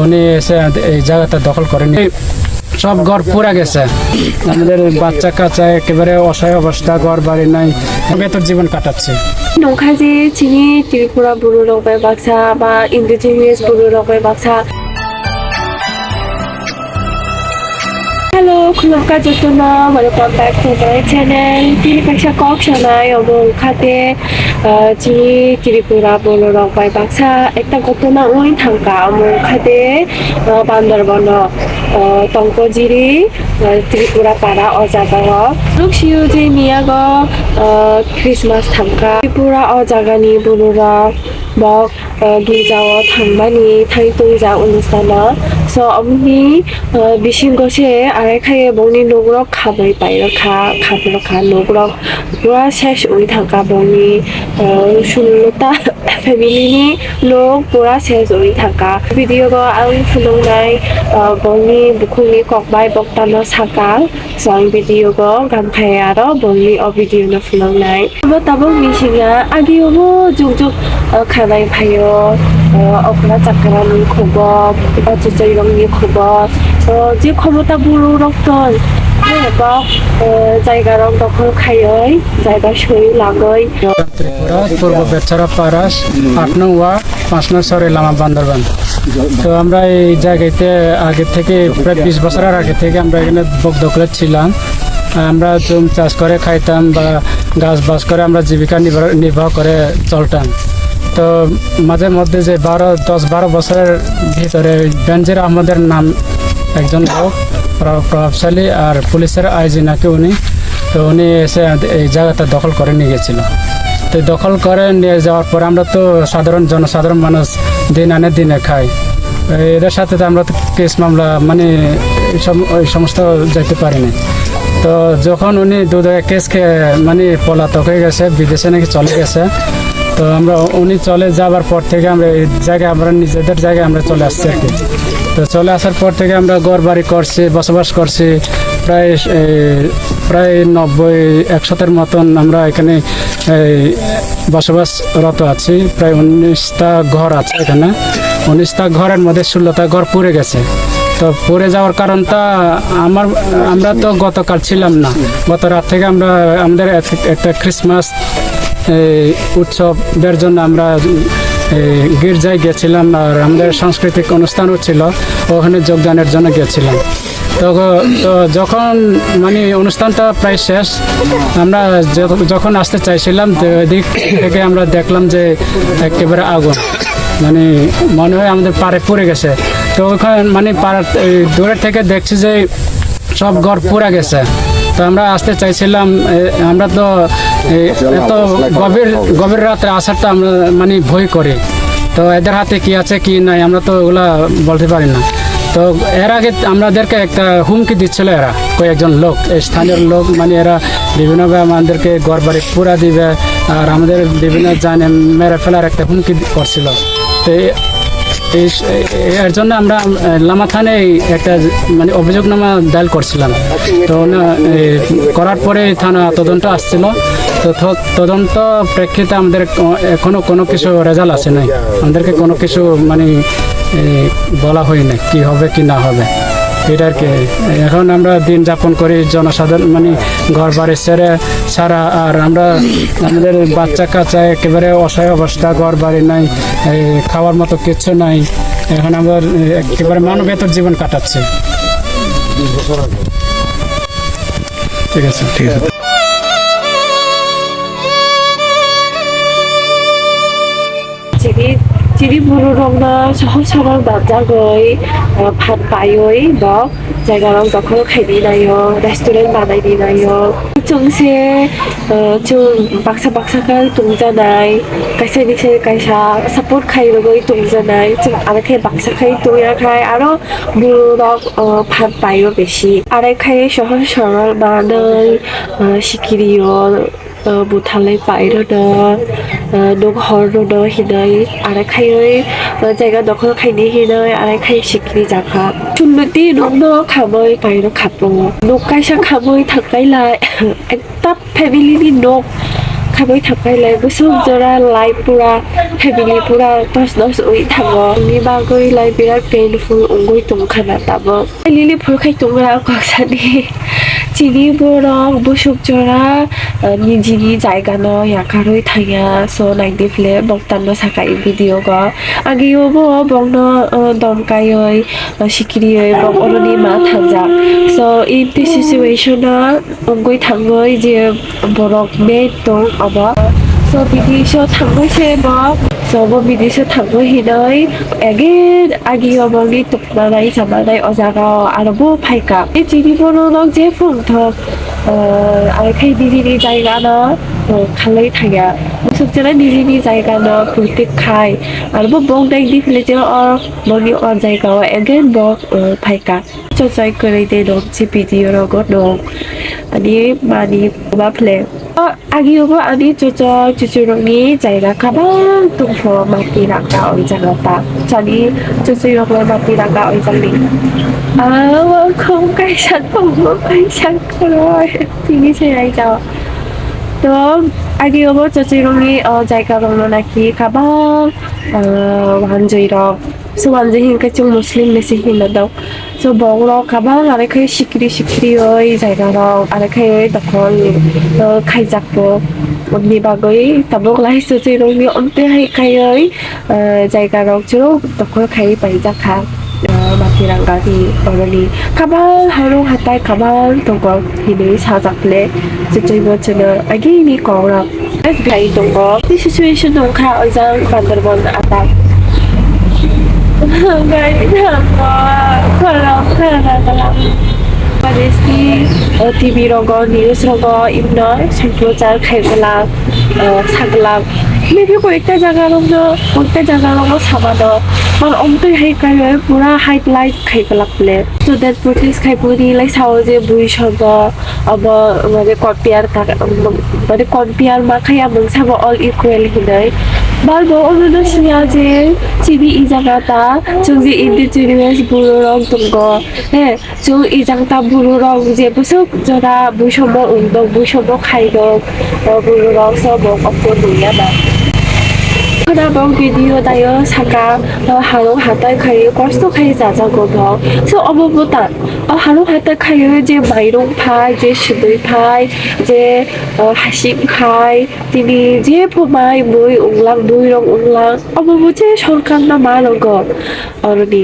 উনি এসে এই জায়গাটা দখল করেন, সব ঘর পুরা গেছে। আমাদের বাচ্চা কাচ্চা একেবারে অসহায় অবস্থা, ঘর বাড়ি নাই, বেতর জীবন কাটাচ্ছে। Ongkha je chini Tripura bururok bai Baksha ba indigenous bururok bai Baksha. Hello, khulumka jotona, welcome back to my channel. TNX For shanai Ongkha te chini Tripura bururok bai Baksha ekta gotona oin thangka Ongkha te Bandarbono tongkojiri Tripura para o jagao luksiu je miyago Christmas thangka Tripura o jagani bururok bok giljao thangmani thaitungja অনুষ্ঠাno so amni bisingose arekhaye bongni nogrok khabai pairokha khabrokha nogrok pura shesh oi thangka bongni 16টা family ni lok pura shesh oi thangka video go ang phulongnai bongni bukhungni kokbai boktano saka so ang video go gamkhai aro bongni o video no phulongnai tabo misinga agiobo jugjuk khabai phayo okra chakrani khobor achuchairongni khobor je khomota bururok toneba জায়গারক দখল খাইই জায়গা সই লাগই ত্রিপুরা পূর্ব বেচারা পারাস 8 নং word 5 নং সরে লামা বান্দরবান। তো আমরা এই জায়গাতে আগে থেকে প্রায় 20 বছরের আগে থেকে আমরা এখানে বক দখলে ছিলাম। আমরা জমি চাষ করে খাইতাম বা গাছ বাস করে আমরা জীবিকা নির্বাহ করে চলতাম। তো মাঝে মধ্যে যে 10-12 বছরের ভিতরে বেনজির আহমদের নাম একজন লোক প্রভাবশালী আর পুলিশের আইজি নাকি উনি, তো উনি এসে এই জায়গাটা দখল করে নিয়ে গেছিল। তো দখল করে নিয়ে যাওয়ার পর আমরা তো জনসাধারণ মানুষ দিন আনে দিনে খাই, এদের সাথে তো আমরা তো কেস মামলা মানে ওই সমস্ত যেতে পারিনি। তো যখন উনি কেস খেয়ে মানে পলাতক হয়ে গেছে, বিদেশে নাকি চলে গেছে, তো উনি চলে যাবার পর থেকে আমরা এই জায়গায় আমরা নিজেদের জায়গায় আমরা চলে আসছি আর কি। তো চলে আসার পর থেকে আমরা ঘর বাড়ি করছি, বসবাস করছি, প্রায় 90-100-এর মতন আমরা এখানে বসবাসরত আছি। প্রায় 19টা ঘর আছে এখানে, 19টা ঘরের মধ্যে 16টা ঘর পুড়ে গেছে। তো পড়ে যাওয়ার কারণটা আমরা তো গতকাল ছিলাম না, গত রাত থেকে আমাদের একটা ক্রিসমাস উৎসবের জন্য আমরা গির্জায় গেছিলাম আর আমাদের সাংস্কৃতিক অনুষ্ঠানও ছিল, ওখানে যোগদানের জন্য গেছিলাম। তো যখন মানে অনুষ্ঠানটা প্রায় শেষ, আমরা যখন আসতে চাইছিলাম তো এদিক থেকে আমরা দেখলাম যে একেবারে আগুন, মানে মনে হয় আমাদের পাড়ে পড়ে গেছে। তো ওখানে মানে পাড়ার দূরের থেকে দেখছি যে সব ঘর পুরা গেছে। তো আমরা আসতে চাইছিলাম, আমরা তো এত গভীর রাত্রে আসারটা আমরা মানে ভয় করি, তো এদের হাতে কি আছে কি নাই আমরা তো ওগুলা বলতে পারি না। তো এর আগে আমাদেরকে একটা হুমকি দিচ্ছিল এরা, কয়েকজন লোক, স্থানীয় লোক, মানে এরা বিভিন্নভাবে আমাদেরকে ঘর বাড়ি পুরা দিবে আর আমাদের বিভিন্ন জানে মেরে ফেলার একটা হুমকি করছিল। তো এর জন্য আমরা লামা থানায় একটা মানে অভিযোগনামা দায়ের করছিলাম। তো করার পরে থানা তদন্ত আসছিল, তো তদন্ত প্রেক্ষিতে আমাদের এখনো কোনো কিছু রেজাল্ট আসে নাই, আমাদেরকে কোনো কিছু মানে বলা হয় না কি হবে কি না হবে এটা আর কি। এখন আমরা দিন যাপন করি জনসাধারণ মানে ঘর বাড়ি ছেড়ে সারা, আর আমাদের বাচ্চা কাচ্চা একেবারে অসহায় অবস্থা, ঘর বাড়ি নাই, খাওয়ার মতো কিছু নাই। এখন আমরা একেবারে মানবেতর জীবন কাটাচ্ছি। ঠিক আছে, ঠিক আছে। Jadi bururokna sohor-sohor dapjagoi phat paioi bok jaigarok dokol khaibinayo restaurant banaibinayo chungse chung baksa ka tungjanai kaisa support khairogoi tungjanai chung arekhe baksa khai tuya khai aro bururok phat paio beshi arekhe sohor sorol manai sikiriyo বুথালে পাইরোদো নগ হরদো হিনাই আরে খাইই জায়গা দখল খাইনি হিনাই আরে খাই সিকরি জাখা চুন্নতি নগনো খাবই পাইরো খাপো নগ কাইসা খাবই থাকাইলাই একটা ফ্যামিলিনি নগ खाबै थांबायलाय बोसोर जरा लाइफ पुरा फेमिलि पुरा दस दस उइ थाङो नि बागैलाय बिराद पेनफुल अंगै दंखाना दाबो लिलि फुरखाय दंग्रा कक्सानि चिनि बरं बोसोर जरा निजिनि जायगानो याखारै थाया स नाइदिफ्ले बक्तानो साखाय भिडिअ ग आगियोबो बंनो दमकायै सिकिरियै बक अरनि मा थांजा स इन दिस सिचुएशना अंगै थाङै जे बरक मेट दं आबा स बिदिसो थांबायसे बक स बो बिदिसो थांबाय हिनै एगेन आगियोबोनि तुपनानै जामानाय अजागाव आरोबो फायका ए चिनि बर'नाव जे फुंथक आरोखाय निजिनि जायगानो खालाय थाया बोसोरजों निजिनि जायगानो पुरतिक खाय आरोबो बक दाइदिफ्ले जे बनि जायगाव एगेन बक फायका चचाय करै दे दं जे भिडिअ रगो दं अनि मानि बाफ्ले आगियोबो अनि चचा चुचुरंनि जायगा काबां तुंफो माति रागा ओइ जागाता चानि चुचुरंलाय माति रागा ओइ जांनि खम काइसान खम काइसान खरय तिनि सेराय जाव तो आगियोबो चुचुरंनि जायगा रंनो नाखि काबां वानजैरक so wanjing ka chung muslim nesi hinna daw so bongro kabang arekhai sikri sikri oi jaiga rok arekhai dokon khaijakpo ni bagoi tabok lai so chirong ni onte hai kai oi jaiga rok churo dokon khai pai jakha matiranga ni oroni kabang harung hatai kabang tongko hini sajakle chichaibo chuna agi ni kongra gai tongko this situation ongkha ojang bandarban atak Padesti TV rogo news rogo imno samprochar khaibala sagla maybe koekta jaga rogno sabado man omtoi hai kai pura highlight khaibala ple so that practice khaiburi like sao je bui shobo aba mane compare ka mane compare ma khaya mungsabo all equal hinai balbo ono siya je chibi ijagata chungji indigenous bururong tunggo he chung ijangta bururong je busuk jora busomo ungdong busomo khaidong bururong sobo oppo duya ba Kada bang video dayo saka harung hatai khai kosto khai jaja go bang so obobuta harung hatai khai je mairong phai je sudui phai je hasing khai tini je phomai bui unglang bui rong unglang obobu je sorkar na ma logo oroni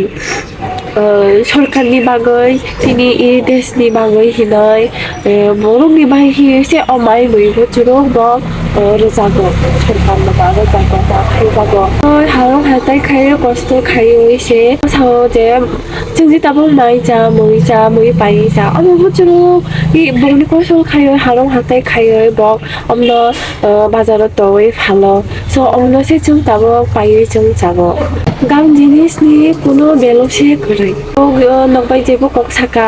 सरकारनि बागै तिनि इ देशनि बागै हिनै बर'नि बागै हिसे अमाय बयबो जुरो बक रोजागो सरकारनि बागै जागो बा खायजागो हारं हाथाय खायो कस्त खायो इसे साव जे जोंनि दाबो माइ जा मै बाय जा अमबो जुरो इ बर'नि कस्त खायो हारं हाथाय खायो बक अमनो बाजाराव तवै फालो स अमनो से जों दाबो बायो जों जागो गां जिनिसनि कुनो बेलसे गरै नंबाय जेबो कक साका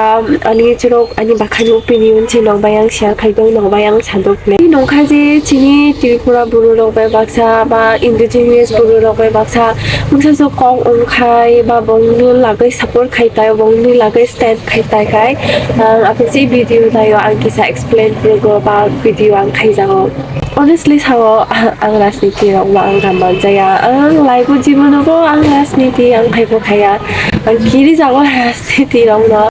अनि जुरो अनि बाखानि ओपिनियन से नंबाय आं शेयार खायदों नंबाय आं सानदोंले नंखा जे चिनि त्रिपुरा बुरु रंबाय बाक्सा बा इंडिजिनियास बुरु रंबाय बाक्सा मुसा जो कं ओंखाय बा बंगनि लागै सपोर्ट खायताय बंगनि लागै स्टैंड खायताय काय आं से भिडिअ दायो आं किसा एक्सप्लेन बुरगो बा भिडिअ आं खायजागो honestly sao ang राजनीति rong ma ang raman jaya ang life जीवनको ang राजनीति ang khaibo khaya ang kiri jago राजनीति rong na